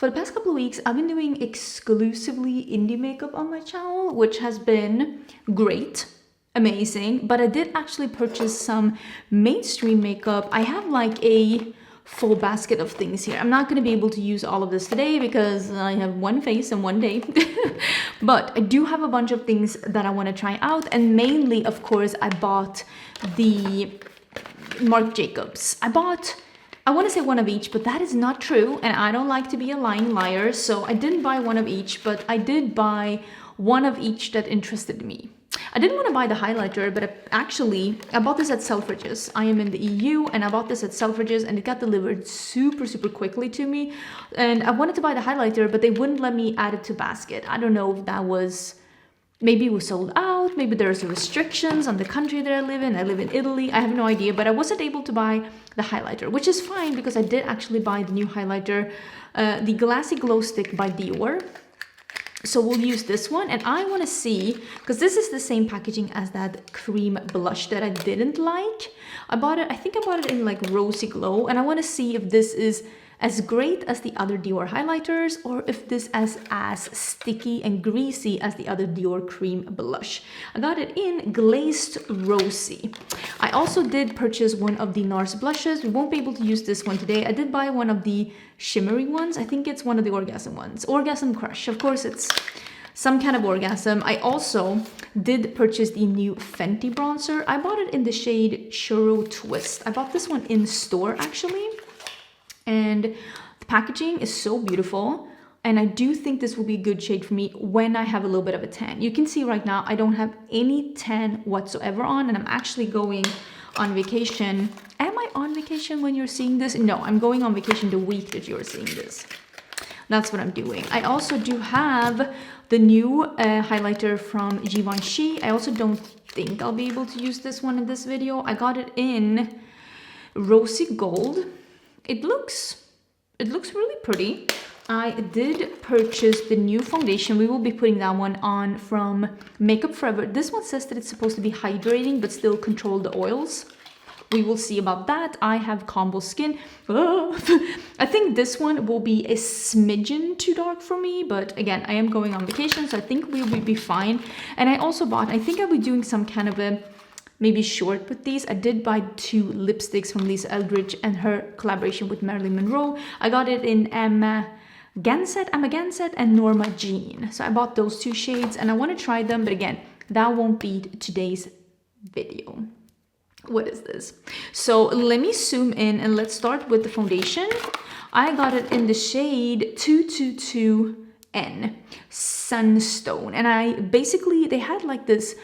For the past couple of weeks, I've been doing exclusively indie makeup on my channel, which has been great, amazing. But I did actually purchase some mainstream makeup. I have like a full basket of things here. I'm not going to be able to use all of this today because I have one face and one day. But I do have a bunch of things that I want to try out. And mainly, of course, I bought the Marc Jacobs. I want to say one of each, but that is not true. And I don't like to be a lying liar. So I didn't buy one of each, but I did buy one of each that interested me. I didn't want to buy the highlighter, but I bought this at Selfridges. I am in the EU and I bought this at Selfridges and it got delivered super quickly to me. And I wanted to buy the highlighter, but they wouldn't let me add it to basket. I don't know if that was, maybe it was sold out. Maybe there's restrictions on the country that I live in. I live in Italy. I have no idea, but I wasn't able to buy the highlighter, which is fine because I did actually buy the new highlighter, the Glassy Glow Stick by Dior. So we'll use this one, and I want to see, because this is the same packaging as that cream blush that I didn't like. I think I bought it in like Rosy Glow, and I want to see if this is as great as the other Dior highlighters or if this is as sticky and greasy as the other Dior cream blush. I got it in Glazed Rosy. I also did purchase one of the NARS blushes. We won't be able to use this one today. I did buy one of the shimmery ones. I think it's one of the Orgasm ones. Orgasm Crush. Of course, it's some kind of orgasm. I also did purchase the new Fenty bronzer. I bought it in the shade Churro Twist. I bought this one in store actually. And the packaging is so beautiful. And I do think this will be a good shade for me when I have a little bit of a tan. You can see right now, I don't have any tan whatsoever on, and I'm actually going on vacation. Am I on vacation when you're seeing this? No, I'm going on vacation the week that you're seeing this. That's what I'm doing. I also do have the new highlighter from Givenchy. I also don't think I'll be able to use this one in this video. I got it in Rosy Gold. It looks really pretty. I did purchase the new foundation. We will be putting that one on from Makeup Forever. This one says that it's supposed to be hydrating but still control the oils. We will see about that. I have combo skin. I think this one will be a smidgen too dark for me, but again, I am going on vacation, so I think we will be fine. And I also bought, I think I'll be doing some kind of a maybe short with these. I did buy 2 lipsticks from Lisa Eldridge and her collaboration with Marilyn Monroe. I got it in Emma Gansett and Norma Jean. So I bought those 2 shades and I want to try them, but again, that won't be today's video. What is this? So let me zoom in and let's start with the foundation. I got it in the shade 222N Sunstone, and they had like this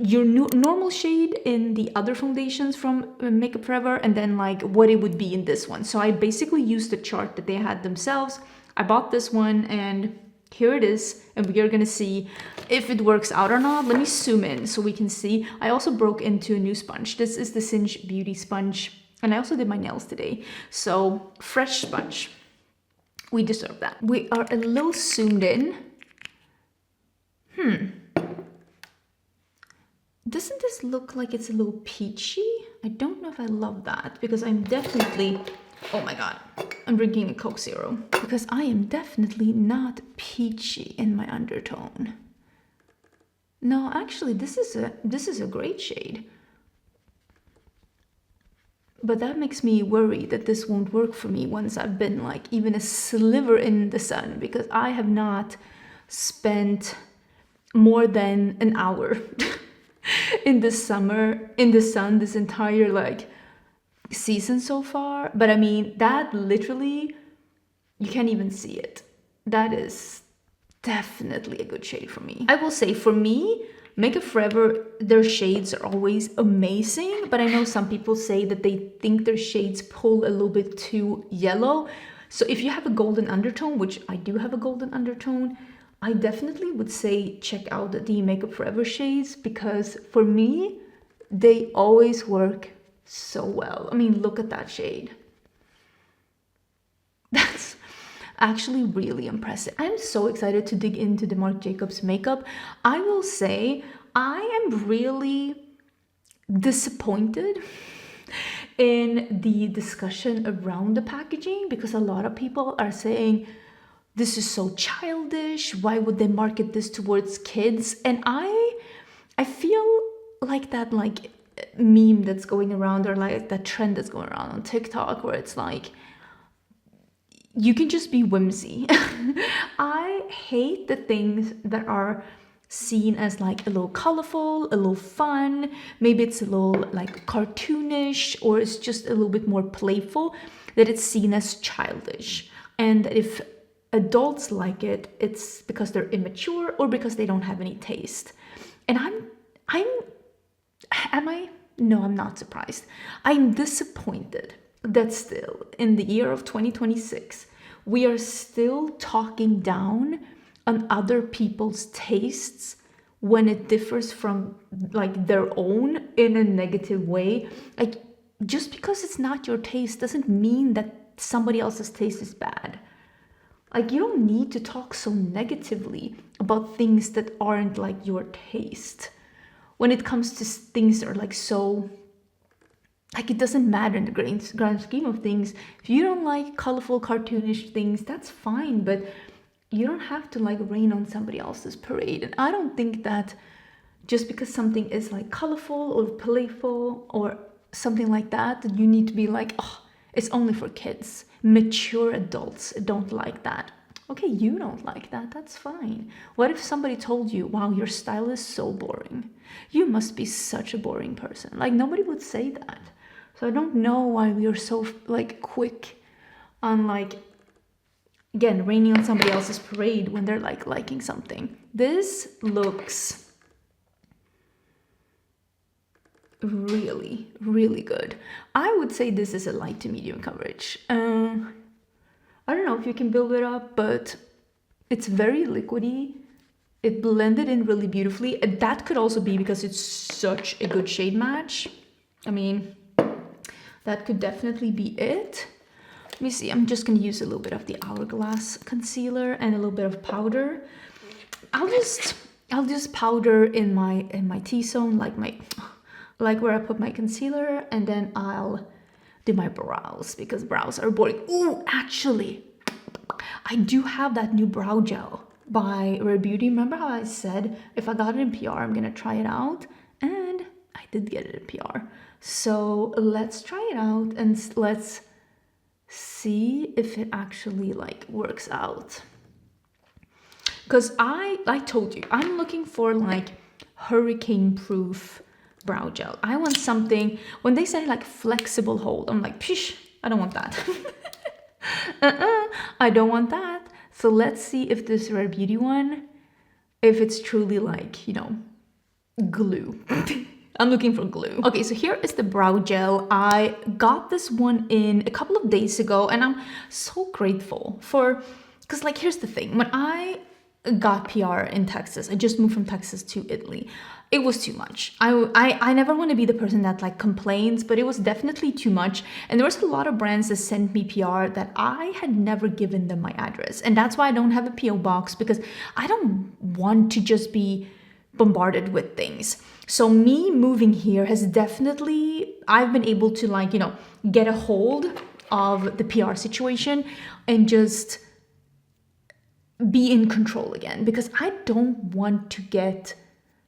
your normal shade in the other foundations from Makeup Forever and then like what it would be in this one. So I basically used the chart that they had themselves. I bought this one and here it is, and we are gonna see if it works out or not. Let me zoom in so we can see. I also broke into a new sponge. This is the Cinch Beauty sponge, and I also did my nails today. So fresh sponge. We deserve that. We are a little zoomed in. Doesn't this look like it's a little peachy? I don't know if I love that because I'm definitely, oh my god, I'm drinking a Coke Zero because I am definitely not peachy in my undertone. No, actually, this is a great shade. But that makes me worry that this won't work for me once I've been like even a sliver in the sun, because I have not spent more than an hour in the summer in the sun this entire like season so far. But I mean, that literally, you can't even see it. That is definitely a good shade for me. I will say, for me, Makeup Forever, their shades are always amazing, but I know some people say that they think their shades pull a little bit too yellow. So if you have a golden undertone, which I do have a golden undertone, I definitely would say check out the Makeup Forever shades, because for me, they always work so well. I mean, look at that shade. That's actually really impressive. I'm so excited to dig into the Marc Jacobs makeup. I will say I am really disappointed in the discussion around the packaging, because a lot of people are saying this is so childish. Why would they market this towards kids? And I feel like that like meme that's going around, or like that trend that's going around on TikTok, where it's like, you can just be whimsy. I hate the things that are seen as like a little colorful, a little fun. Maybe it's a little like cartoonish, or it's just a little bit more playful, that it's seen as childish. And if adults like it, it's because they're immature or because they don't have any taste. And am I? No, I'm not surprised. I'm disappointed that still in the year of 2026, we are still talking down on other people's tastes when it differs from like their own in a negative way. Like, just because it's not your taste doesn't mean that somebody else's taste is bad. Like, you don't need to talk so negatively about things that aren't like your taste. When it comes to things that are like so, like, it doesn't matter in the grand scheme of things. If you don't like colorful, cartoonish things, that's fine, but you don't have to like rain on somebody else's parade. And I don't think that just because something is like colorful or playful or something like that, that you need to be like, oh, it's only for kids. Mature adults don't like that. Okay, you don't like that, that's fine. What if somebody told you, wow, your style is so boring. You must be such a boring person. Like, nobody would say that. So I don't know why we are so like quick on like, again, raining on somebody else's parade when they're like liking something. This looks really, really good. I would say this is a light to medium coverage. I don't know if you can build it up, but it's very liquidy. It blended in really beautifully. And that could also be because it's such a good shade match. I mean, that could definitely be it. Let me see, I'm just gonna use a little bit of the Hourglass concealer and a little bit of powder. I'll just powder in my T-zone, like where I put my concealer, and then I'll do my brows because brows are boring. Ooh, actually, I do have that new brow gel by Rare Beauty. Remember how I said if I got it in PR, I'm gonna try it out? And I did get it in PR. So let's try it out and let's see if it actually like works out. Because I told you, I'm looking for like hurricane proof brow gel. I want something, when they say like flexible hold, I'm like, pish, I don't want that. I don't want that. So let's see if this Rare Beauty one, if it's truly like, you know, glue. I'm looking for glue. Okay, so here is the brow gel. I got this one in a couple of days ago, and I'm so grateful for, because like, here's the thing. When I got PR in Texas, I just moved from Texas to Italy. It was too much. I never want to be the person that like complains, but it was definitely too much. And there was a lot of brands that sent me PR that I had never given them my address. And that's why I don't have a PO box, because I don't want to just be bombarded with things. So me moving here has definitely, I've been able to like, you know, get a hold of the PR situation and just be in control again, because I don't want to get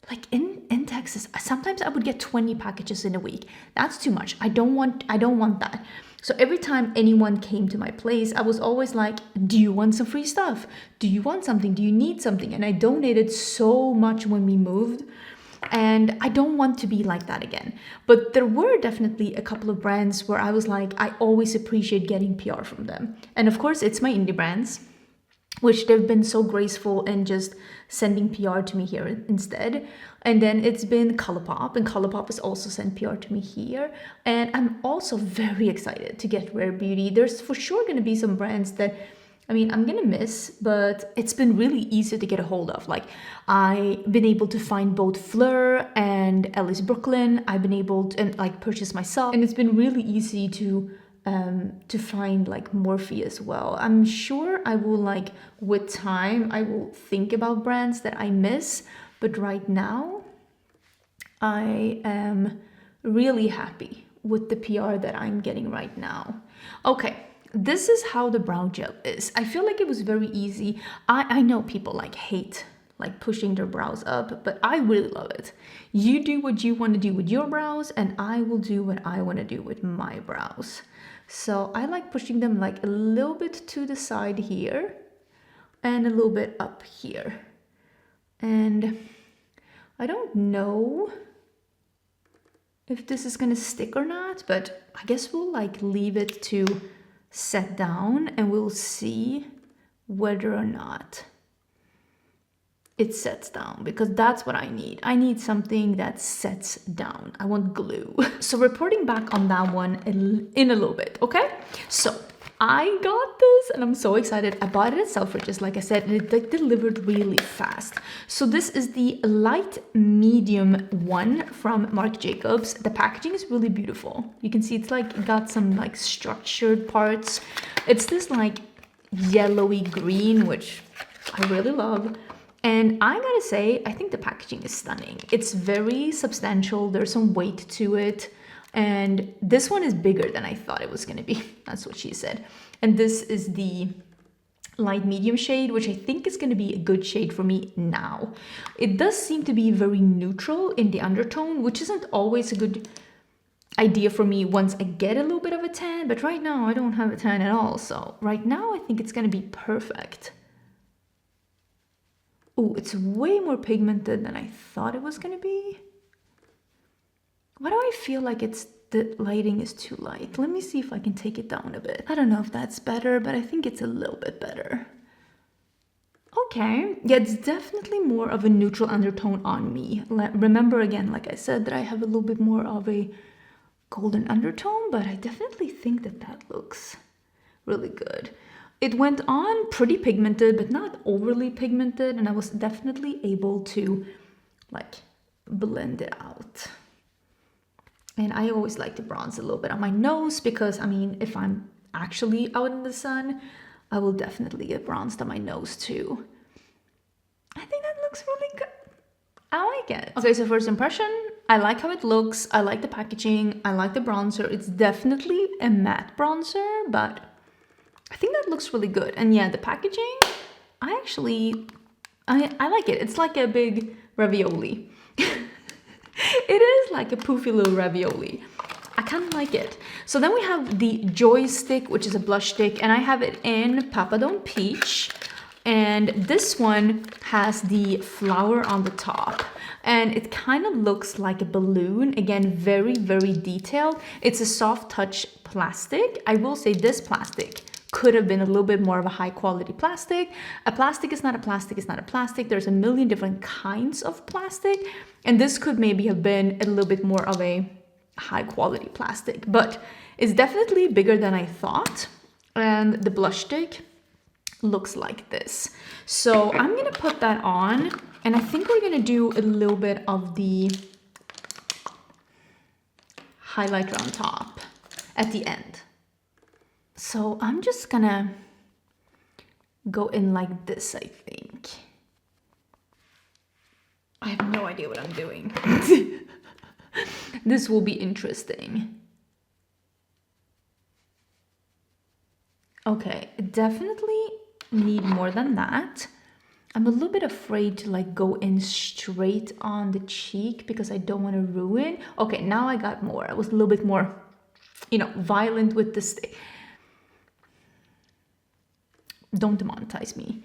like in Texas, sometimes I would get 20 packages in a week. That's too much. I don't want that. So every time anyone came to my place, I was always like, do you want some free stuff? Do you want something? Do you need something? And I donated so much when we moved, and I don't want to be like that again. But there were definitely a couple of brands where I was like, I always appreciate getting PR from them. And of course, it's my indie brands, which they've been so graceful and just sending PR to me here instead. And then it's been Colourpop, and Colourpop has also sent PR to me here. And I'm also very excited to get Rare Beauty. There's for sure going to be some brands that, I mean, I'm going to miss, but it's been really easy to get a hold of. Like, I've been able to find both Fleur and Ellis Brooklyn. I've been able to like purchase myself, and it's been really easy to find like Morphe as well. I'm sure I will like, with time, I will think about brands that I miss, but right now I am really happy with the PR that I'm getting right now. Okay, this is how the brow gel is. I feel like it was very easy. I know people like hate like pushing their brows up, but I really love it. You do what you want to do with your brows, and I will do what I want to do with my brows. So I like pushing them like a little bit to the side here and a little bit up here. And I don't know if this is gonna stick or not, but I guess we'll like leave it to set down and we'll see whether or not it sets down, because that's what I need. I need something that sets down. I want glue. So reporting back on that one in a little bit, okay? So I got this and I'm so excited. I bought it at Selfridges, like I said, and it like delivered really fast. So this is the light medium one from Marc Jacobs. The packaging is really beautiful. You can see it's like got some like structured parts. It's this like yellowy green, which I really love. And I gotta say, I think the packaging is stunning. It's very substantial. There's some weight to it. And this one is bigger than I thought it was gonna be. That's what she said. And this is the light medium shade, which I think is gonna be a good shade for me now. It does seem to be very neutral in the undertone, which isn't always a good idea for me once I get a little bit of a tan, but right now I don't have a tan at all. So right now I think it's gonna be perfect. Oh, it's way more pigmented than I thought it was gonna be. Why do I feel like the lighting is too light? Let me see if I can take it down a bit. I don't know if that's better, but I think it's a little bit better. Okay, yeah, it's definitely more of a neutral undertone on me. Remember again, like I said, that I have a little bit more of a golden undertone, but I definitely think that that looks really good. It went on pretty pigmented, but not overly pigmented, and I was definitely able to like blend it out. And I always like to bronze a little bit on my nose because, I mean, if I'm actually out in the sun, I will definitely get bronzed on my nose too. I think that looks really good. I like it. Okay, so first impression, I like how it looks. I like the packaging. I like the bronzer. It's definitely a matte bronzer, but I think that looks really good. And yeah, the packaging, I like it. It's like a big ravioli. It is like a poofy little ravioli. I kind of like it. So then we have the Joy Stick, which is a blush stick, and I have it in Papadon Peach. And this one has the flower on the top, and it kind of looks like a balloon. Again, very, very detailed. It's a soft touch plastic. I will say this plastic could have been a little bit more of a high quality plastic. A plastic is not a plastic, it's not a plastic. There's a million different kinds of plastic. And this could maybe have been a little bit more of a high quality plastic, but it's definitely bigger than I thought. And the blush stick looks like this. So I'm gonna put that on, and I think we're gonna do a little bit of the highlighter on top at the end. So I'm just gonna go in like this, I think. I have no idea what I'm doing. This will be interesting. Okay, definitely need more than that. I'm a little bit afraid to like go in straight on the cheek because I don't want to ruin. Okay, now I got more. I was a little bit more, violent with the stick. Don't demonetize me.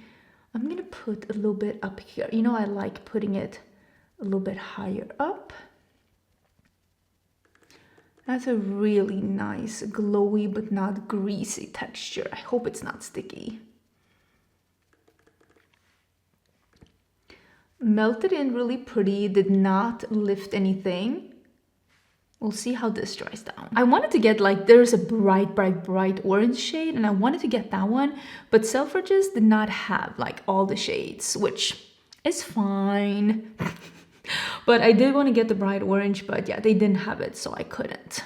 I'm gonna put a little bit up here. I like putting it a little bit higher up. That's a really nice glowy but not greasy texture. I hope it's not sticky. Melted in really pretty, did not lift anything. We'll see how this dries down. I wanted to get there's a bright orange shade, and I wanted to get that one, but Selfridges did not have all the shades, which is fine. But I did want to get the bright orange, but yeah, they didn't have it, so I couldn't.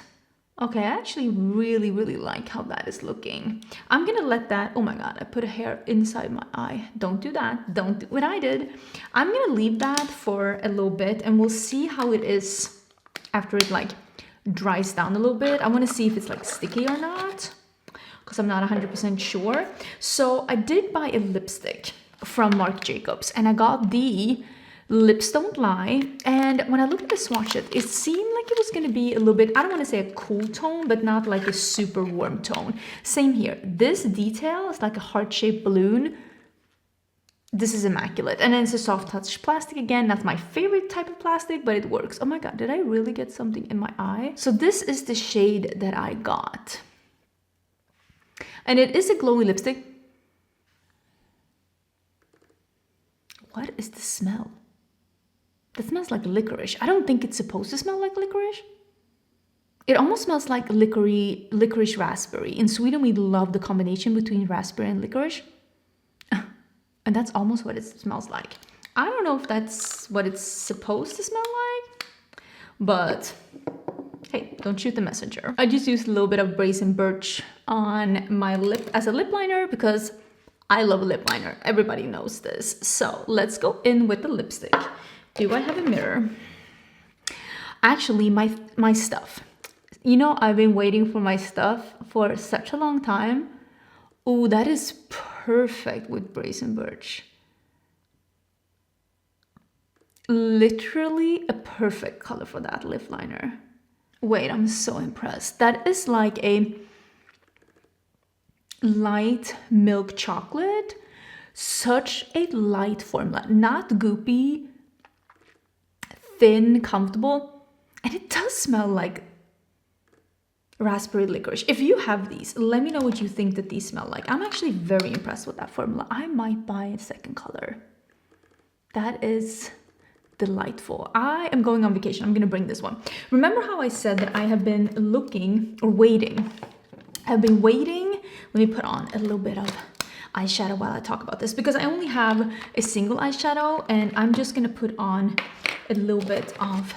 Okay, I actually really, really like how that is looking. I'm gonna let that, oh my God, I put a hair inside my eye. Don't do that, don't do what I did. I'm gonna leave that for a little bit, and we'll see how it is after it dries down a little bit. I wanna see if it's sticky or not. because I'm not 100% sure. So I did buy a lipstick from Marc Jacobs, and I got the Lips Don't Lie. And when I looked at the swatch, it seemed like it was going to be a little bit, I don't want to say a cool tone, but not like a super warm tone. Same here. This detail is like a heart-shaped balloon. This is immaculate. And then it's a soft touch plastic again. That's my favorite type of plastic, but it works. Oh my god, did I really get something in my eye? So this is the shade that I got. And it is a glowy lipstick. What is the smell? That smells like licorice. I don't think it's supposed to smell like licorice. It almost smells like licorice raspberry. In Sweden, we love the combination between raspberry and licorice. And that's almost what it smells like. I don't know if that's what it's supposed to smell like, but hey, don't shoot the messenger. I just used a little bit of Brazen Birch on my lip as a lip liner because I love a lip liner. Everybody knows this. So let's go in with the lipstick. Do I have a mirror? Actually, my stuff. You know, I've been waiting for my stuff for such a long time. Oh, that is perfect with Brazen Birch. Literally a perfect color for that lip liner. Wait, I'm so impressed. That is like a light milk chocolate. Such a light formula. Not goopy, thin, comfortable. And it does smell like raspberry licorice. If you have these, let me know what you think that these smell like. I'm actually very impressed with that formula. I might buy a second color. That is delightful. I am going on vacation. I'm gonna bring this one. Remember how I said that I have been looking or waiting? I've been waiting. Let me put on a little bit of eyeshadow while I talk about this because I only have a single eyeshadow, and I'm just gonna put on a little bit of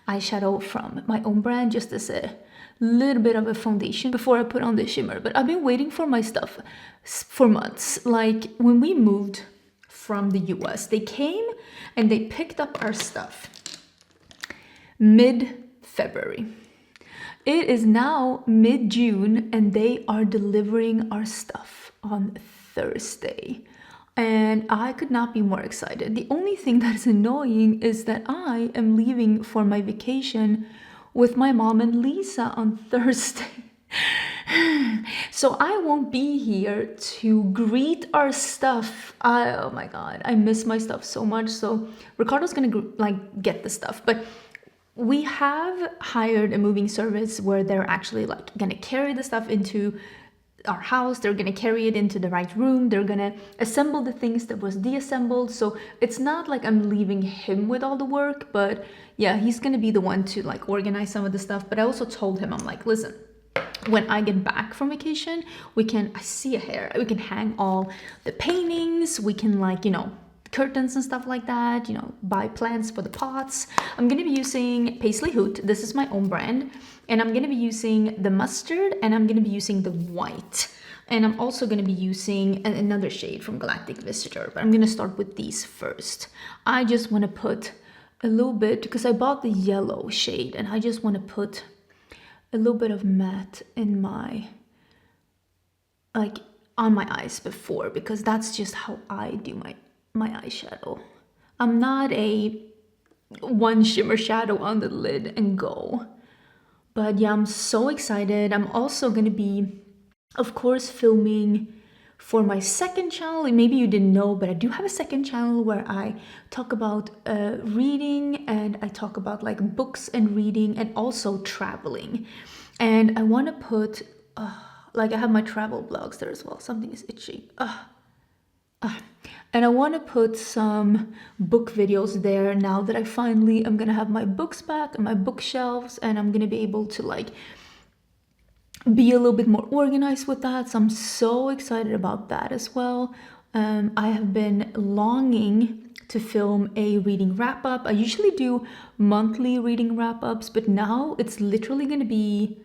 eyeshadow from my own brand just as a little bit of a foundation before I put on the shimmer. But I've been waiting for my stuff for months. Like when we moved from the US, they came and they picked up our stuff mid-February. It is now mid-June and they are delivering our stuff on Thursday. And I could not be more excited. The only thing that is annoying is that I am leaving for my vacation with my mom and Lisa on Thursday. So I won't be here to greet our stuff. Oh my god, I miss my stuff so much. So Ricardo's gonna like get the stuff, but we have hired a moving service where they're actually like gonna carry the stuff into our house. They're gonna carry it into the right room. They're gonna assemble the things that was deassembled. So it's not like I'm leaving him with all the work, but yeah, he's gonna be the one to like organize some of the stuff. But I also told him, I'm like, listen, when I get back from vacation, I see a hair, we can hang all the paintings, we can like, you know, curtains and stuff like that, you know, buy plants for the pots. I'm gonna be using Paisley Hoot. This is my own brand. And I'm gonna be using the mustard, and I'm gonna be using the white. And I'm also gonna be using another shade from Galactic Visitor, but I'm gonna start with these first. I just wanna put a little bit, because I bought the yellow shade, and I just wanna put a little bit of matte in my, like on my eyes before, because that's just how I do my eyeshadow. I'm not a one shimmer shadow on the lid and go. But yeah, I'm so excited. I'm also gonna be, of course, filming for my second channel. Maybe you didn't know, but I do have a second channel where I talk about reading, and I talk about like books and reading, and also traveling. And I want to put, like I have my travel blogs there as well. Something is itchy. And I want to put some book videos there now that I finally am gonna have my books back and my bookshelves, and I'm gonna be able to like be a little bit more organized with that. So I'm so excited about that as well. I have been longing to film a reading wrap-up. I usually do monthly reading wrap-ups, but now it's literally gonna be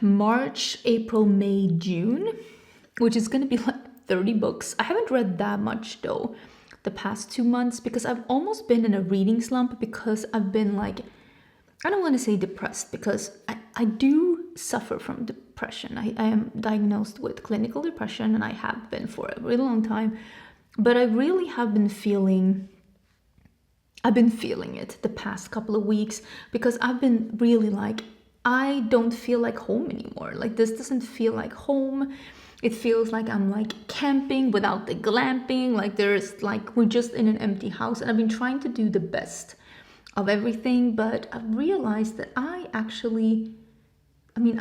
March, April, May, June, which is gonna be like 30 books. I haven't read that much though the past 2 months, because I've almost been in a reading slump, because I've been like, I don't want to say depressed, because I do suffer from depression. I am diagnosed with clinical depression, and I have been for a really long time. But I really have been feeling, I've been feeling it the past couple of weeks, because I've been really like, I don't feel like home anymore. Like, this doesn't feel like home. It feels like I'm like camping without the glamping. Like, there's like, we're just in an empty house, and I've been trying to do the best of everything, but I've realized that I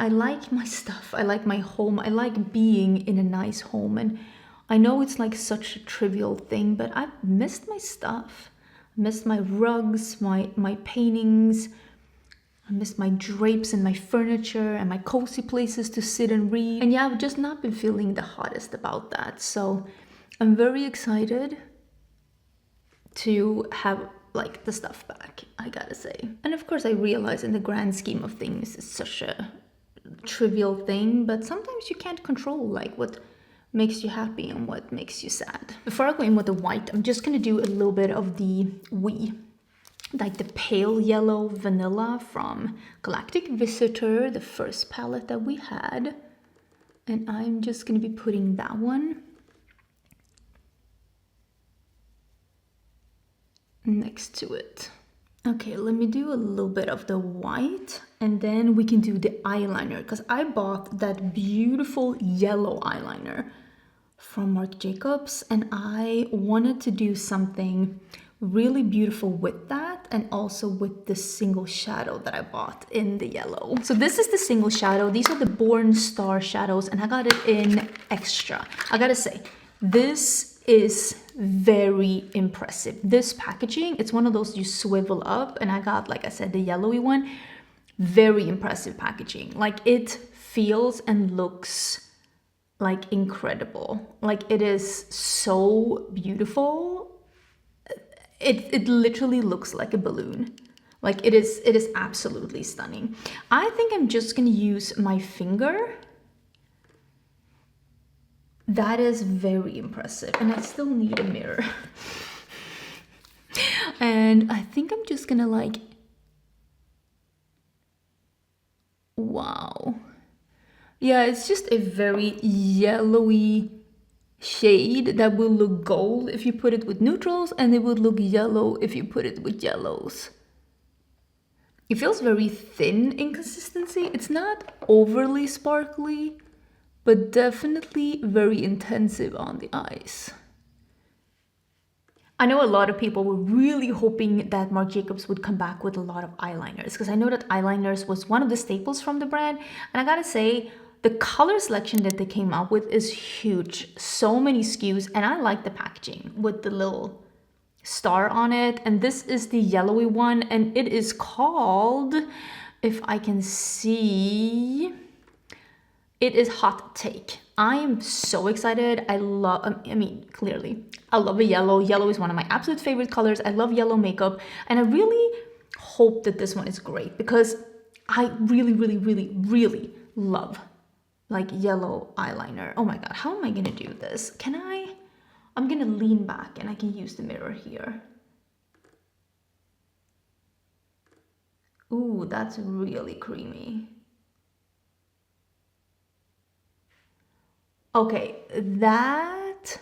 like my stuff. I like my home. I like being in a nice home. And I know it's like such a trivial thing, but I've missed my stuff. I missed my rugs, my paintings. I missed my drapes and my furniture and my cozy places to sit and read. And yeah, I've just not been feeling the hottest about that. So I'm very excited to have like the stuff back, I gotta say. And of course I realize in the grand scheme of things it's such a trivial thing, but sometimes you can't control like what makes you happy and what makes you sad. Before I go in with the white, I'm just gonna do a little bit of the like the pale yellow vanilla from Galactic Visitor, the first palette that we had. And I'm just gonna be putting that one next to it. Okay, let me do a little bit of the white, and then we can do the eyeliner, because I bought that beautiful yellow eyeliner from Marc Jacobs, and I wanted to do something really beautiful with that, and also with the single shadow that I bought in the yellow. So this is the single shadow. These are the Born Star shadows, and I got it in extra. I gotta say, this is very impressive. This packaging, it's one of those you swivel up, and I got, like I said, the yellowy one. Very impressive packaging. Like, it feels and looks like incredible. Like, it is so beautiful. It literally looks like a balloon. Like, it is absolutely stunning. I think I'm just gonna use my finger. That is very impressive, and I still need a mirror. And I think I'm just gonna like, wow. Yeah, it's just a very yellowy shade that will look gold if you put it with neutrals, and it would look yellow if you put it with yellows. It feels very thin in consistency. It's not overly sparkly, but definitely very intensive on the eyes. I know a lot of people were really hoping that Marc Jacobs would come back with a lot of eyeliners, because I know that eyeliners was one of the staples from the brand, and I gotta say, the color selection that they came out with is huge. So many SKUs, and I like the packaging with the little star on it. And this is the yellowy one, and it is called, if I can see, it is Hot Take. I am so excited. I mean, clearly, I love a yellow. Yellow is one of my absolute favorite colors. I love yellow makeup, and I really hope that this one is great, because I really, really, really, really love like yellow eyeliner. Oh my God, how am I gonna do this? I'm gonna lean back and I can use the mirror here. Ooh, that's really creamy. Okay, that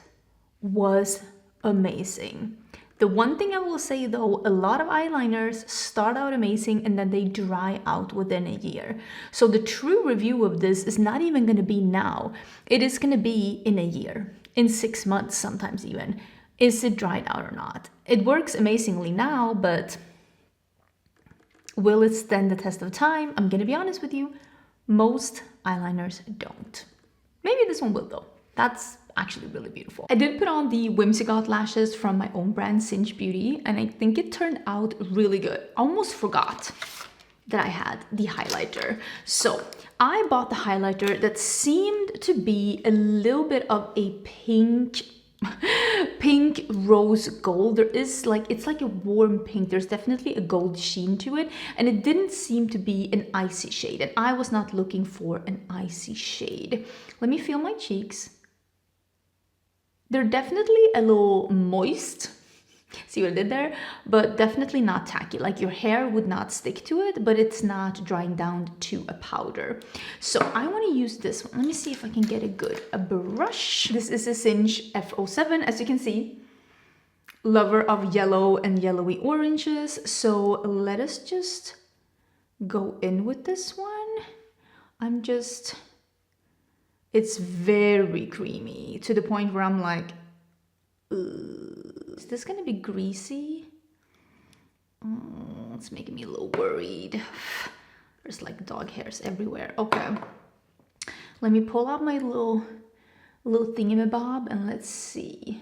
was amazing. The one thing I will say though, a lot of eyeliners start out amazing and then they dry out within a year. So the true review of this is not even going to be now. It is going to be in a year, in 6 months, sometimes even. Is it dried out or not? It works amazingly now, but will it stand the test of time? I'm going to be honest with you, most eyeliners don't. Maybe this one will though. That's actually really beautiful. I did put on the Whimsicott lashes from my own brand, Cinch Beauty, and I think it turned out really good. I almost forgot that I had the highlighter. So I bought the highlighter that seemed to be a little bit of a pink rose gold. There is like, it's like a warm pink. There's definitely a gold sheen to it, and it didn't seem to be an icy shade, and I was not looking for an icy shade. Let me feel my cheeks. They're definitely a little moist. See what I did there? But definitely not tacky. Like your hair would not stick to it, but it's not drying down to a powder. So I want to use this one. Let me see if I can get a brush. This is a Singe F07, as you can see. Lover of yellow and yellowy oranges. So let us just go in with this one. It's very creamy to the point where I'm like, is this gonna be greasy? It's making me a little worried. There's like dog hairs everywhere. Okay, let me pull out my little thingamabob and let's see.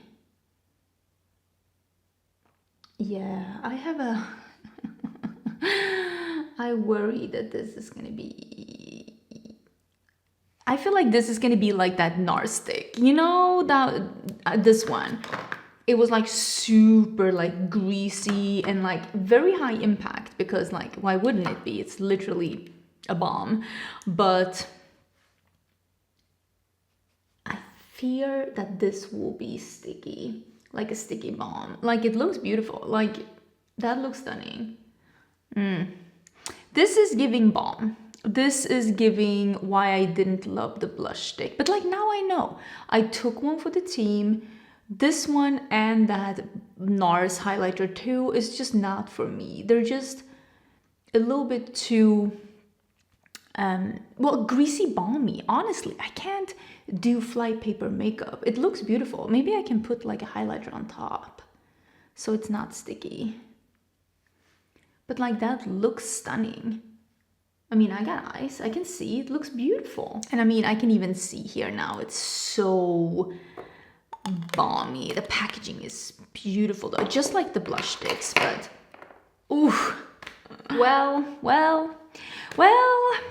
Yeah, I have a I worry that this is gonna be, I feel like this is gonna be like that NARS stick, you know, that this one. It was like super like greasy and like very high impact, because like why wouldn't it be? It's literally a bomb. But I fear that this will be sticky, like a sticky bomb. Like it looks beautiful, like that looks stunning. This is giving bomb. This is giving why I didn't love the blush stick. But like now I know. I took one for the team. This one and that NARS highlighter too is just not for me. They're just a little bit too, well, greasy balmy. Honestly, I can't do fly paper makeup. It looks beautiful. Maybe I can put like a highlighter on top so it's not sticky. But like that looks stunning. I mean, I got eyes, I can see, it looks beautiful. And I mean, I can even see here now, it's so balmy. The packaging is beautiful though, just like the blush sticks, but ooh, well,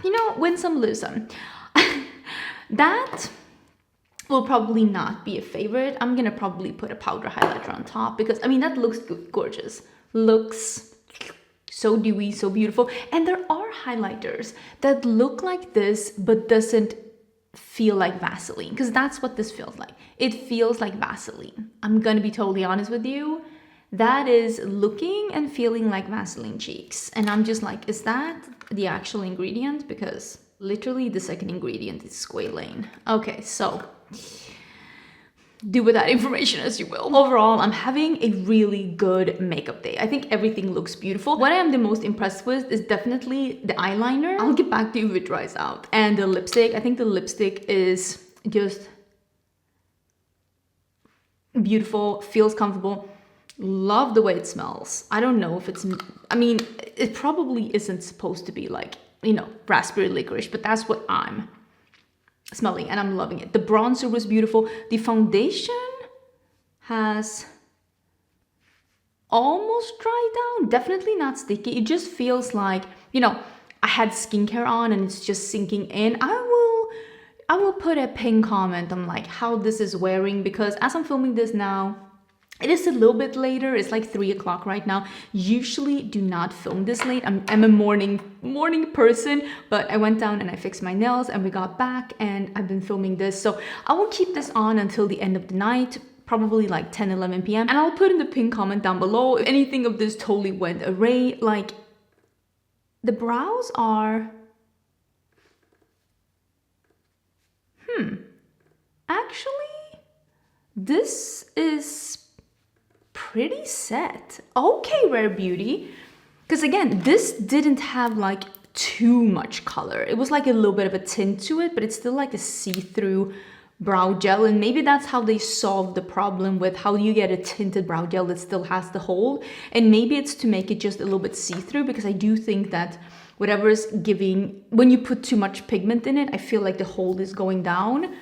you know, win some, lose some. That will probably not be a favorite. I'm gonna probably put a powder highlighter on top because I mean, that looks gorgeous. Looks so dewy, so beautiful. And there are highlighters that look like this but doesn't feel like Vaseline, because that's what this feels like. It feels like Vaseline. I'm gonna be totally honest with you. That is looking and feeling like Vaseline cheeks. And I'm just like, is that the actual ingredient? Because literally the second ingredient is squalane. Okay, so do with that information as you will. Overall, I'm having a really good makeup day. I think everything looks beautiful. What I am the most impressed with is definitely the eyeliner. I'll get back to you if it dries out. And the lipstick. I think the lipstick is just beautiful, feels comfortable. Love the way it smells. I don't know if it's, I mean, it probably isn't supposed to be like, you know, raspberry licorice, but that's what I'm smelling and I'm loving it. The bronzer was beautiful. The foundation has almost dried down. Definitely not sticky. It just feels like, you know, I had skincare on and it's just sinking in. I will put a pin comment on like how this is wearing, because as I'm filming this now, it is a little bit later. It's like 3 o'clock right now. Usually do not film this late. I'm a morning person, but I went down and I fixed my nails and we got back and I've been filming this. So I will keep this on until the end of the night, probably like 10, 11 p.m. And I'll put in the pin comment down below if anything of this totally went awry. Like the brows are, actually, this is pretty set. Okay, Rare Beauty. Because again, this didn't have like too much color. It was like a little bit of a tint to it, but it's still like a see-through brow gel. And maybe that's how they solved the problem with how you get a tinted brow gel that still has the hold. And maybe it's to make it just a little bit see-through, because I do think that whatever is giving, when you put too much pigment in it, I feel like the hold is going down.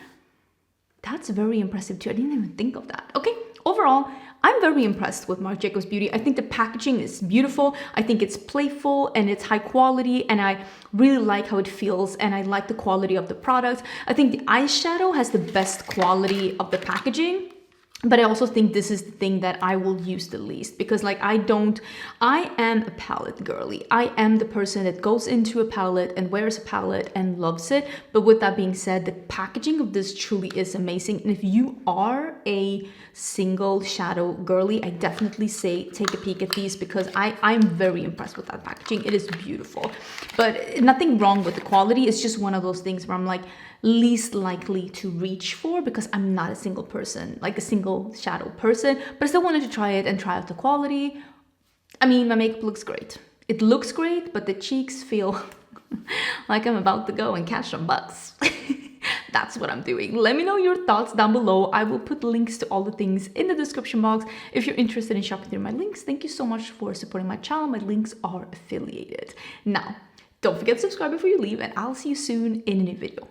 That's very impressive too. I didn't even think of that. Okay, overall, I'm very impressed with Marc Jacobs Beauty. I think the packaging is beautiful. I think it's playful and it's high quality, and I really like how it feels, and I like the quality of the product. I think the eyeshadow has the best quality of the packaging. But I also think this is the thing that I will use the least, because like I am a palette girly. I am the person that goes into a palette and wears a palette and loves it. But with that being said, the packaging of this truly is amazing. And if you are a single shadow girly, I definitely say take a peek at these, because I'm very impressed with that packaging. It is beautiful, but nothing wrong with the quality. It's just one of those things where I'm like, least likely to reach for, because I'm not a single person, like a single shadow person, but I still wanted to try it and try out the quality. I mean, my makeup looks great. It looks great, but the cheeks feel like I'm about to go and cash some bucks. That's what I'm doing. Let me know your thoughts down below. I will put links to all the things in the description box if you're interested in shopping through my links. Thank you so much for supporting my channel. My links are affiliated. Now, don't forget to subscribe before you leave, and I'll see you soon in a new video.